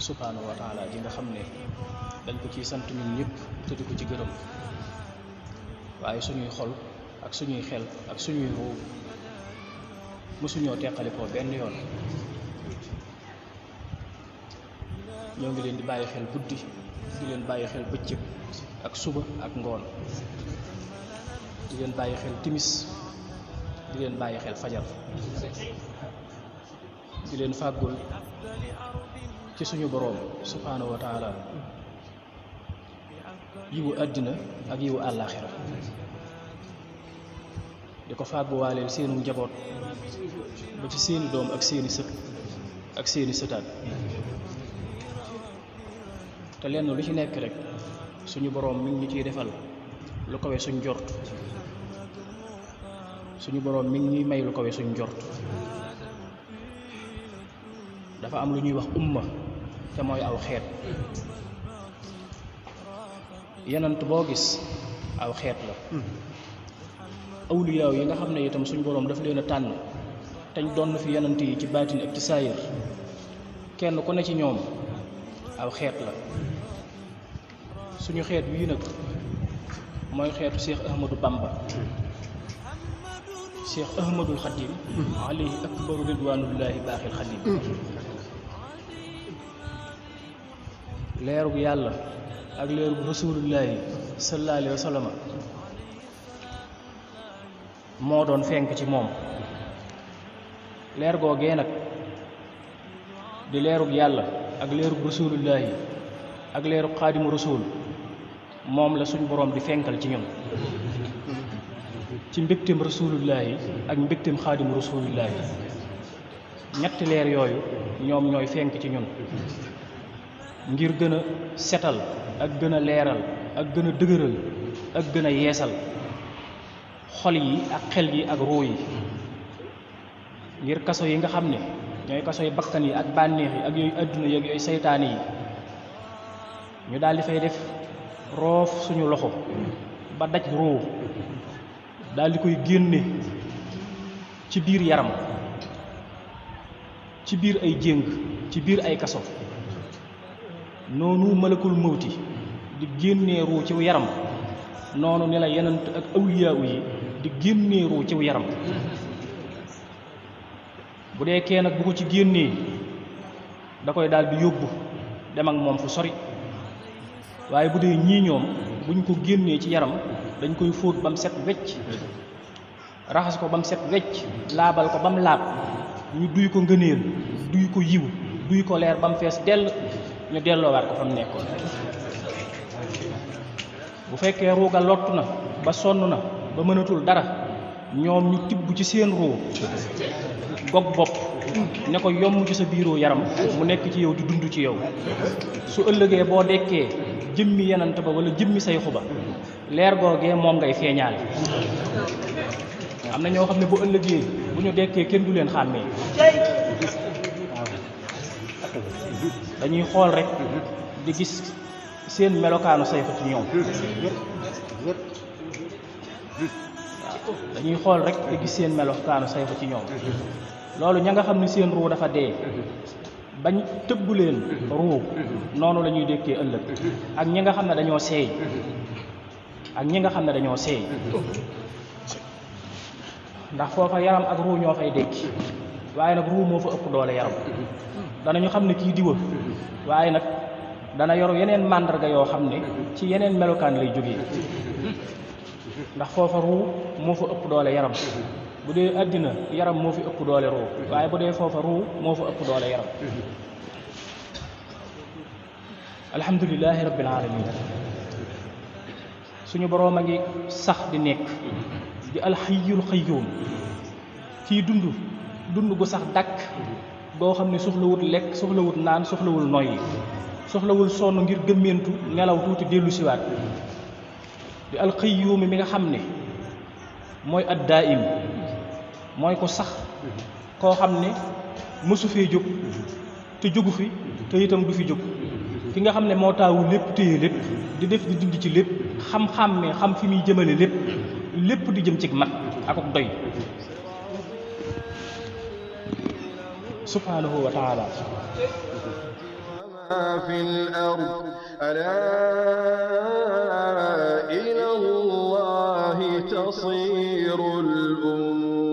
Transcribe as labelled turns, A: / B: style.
A: subhaanahu wa taala ji nga xam ne dañ ko ciy sant ñun ñëpp te di ko ci gërëm waaye suñuy xol ak suñuy xel ak suñuy ruu mësuñoo teqalikoo benn yoon. ñoo ngi leen di bàyyi xel guddi di leen bàyyi xel bëccëg ak suba ak ngoon, di leen bàyyi xel timis di leen bàyyi xel fajar, di leen fàggul ci suñu boroom subhaanahu wa taala yiwu àddina ak yiwu àllaaxira, di ko fàgguwaaleel seenu njaboot ba ci seeni doom ak seeni sët ak seeni sëtaat. te lenn lu ci nekk rek suñu boroom mi ngi ñu ciy defal lu kawe suñ jort, suñu boroom mi ngi ñuy may lu kawe suñ jort. dafa am lu ñuy wax umma te mooy aw xeet. yenant boo gis aw xeet la. awliyaaw yi nga xam ne itam suñu boroom daf leen a tànn teñ doon fi yenant yi ci baatin ak ci saayir, kenn ku ne ci ñoom aw xeet la. suñu xeet wii nag mooy xeetu Cheikh Ahmadou Bamba, Cheikh Ahmadul Xadim alayhi akbaru ridwanullahi baaxil xadim. leerug yàlla ak leerug rasulullahi sallallahu alayhi wa sallam moo doon fenk ci moom. leer googee nag di leerug yàlla ak leerug rasulullahi ak leerug xaadimu rasul moom la suñ boroom di fenkal ci ñun ci mbégteem rasulullahi ak mbégteem xaadimu rasulullahi. ñetti leer yooyu ñoom ñooy fenk ci ñun ngir gën a setal ak gën a leeral ak gën a dëgëral ak gën a yeesal xol yi ak xel yi ak ruu yi, ngir kaso yi nga xam ne ñooy kaso yi bakkan yi ak bànneex yi ak yooyu àdduna yi ak yooyu seytaane yi, ñu daal di fay def roof suñu loxo ba daj ruu daal di koy génne ci biir yaram, ci biir ay jéng, ci biir ay kaso. noonu malakul mawti di génnee ruu ciw yaram, noonu ni la yenant ak awliyaaw yi di génnee ruu ciw yaram. bu dee kee nag bu ko ci génnee da koy daal di yóbbu dem ak moom fu sori, waaye bu dee ñii ñoom buñ ko génnee ci yaram dañ koy fóot ba mu set wecc, raxas ko ba mu set wecc, laabal ko ba mu laab, ñu duy ko ngëneel, duy ko yiw, duy ko leer ba mu fees dell, ñu delloowaat ko fa mu nekkoon. bu fekkee ruuga lottu na ba sonn na ba mënatul dara, ñoom ñu tibb ci seen ruu gog bopp ne ko yomm ci sa biiroo yaram mu nekk ci yow di dund ci yow. su ëllëgee boo dekkee jëmmi yenant ba wala jëmmi say xuba leer googee moom ngay feeñaale. am na ñoo xam ne bu ëllëgee bu ñu dekkee kenn du leen xàmmee, dañuy xool rek di gis seen melokaanu sayfa ci ñoom. dañuy xool rek di gis seen melokaanu sayfa ci ñoom. loolu ña nga xam ne seen ruu dafa dee bañ tëbbu leen ruu, noonu la ñuy dékkee ëllëg. ak ñi nga xam ne dañoo seey, ak ñi nga xam ne dañoo seey, ndax foofa yaram ak ruu ñoo fay dékki, waaye nag ruu moo fa ëpp doole yaram. danañu xam ne kii diwa, waaye nag dana yor yeneen màndarga yoo xam ne ci yeneen melokaan lay jógee, ndax foofa ruu moo fa ëpp doole yaram. bu dee àddina yaram moo fi ëpp doole ruu, waaye bu dee foofa ruu moo fa ëpp doole yaram. alhamdulilahi rabbil alamin. suñu boroom a ngi sax di nekk di alxayyul xayyuum, kii dund gu sax dàkk boo xam ne soxlawul lekk, soxlawul naan, soxlawul noyyi, soxlawul sonn ngir gëmmentu nelaw tuuti dellu siwaat. di alxayyuum mi nga xam ne mooy addaa'im, mooy ko sax koo xam ne mësu fee jóg te jógu fi te itam du fi jóg. ki nga xam ne moo taawu lépp, téye lépp, di def di dindi ci lépp, xam-xàmmee xam fi muy jëmale lépp, lépp di jëm ci mat ak doy subhaanahu wa taala.
B: في الأرض ألا إلى الله تصير الأمور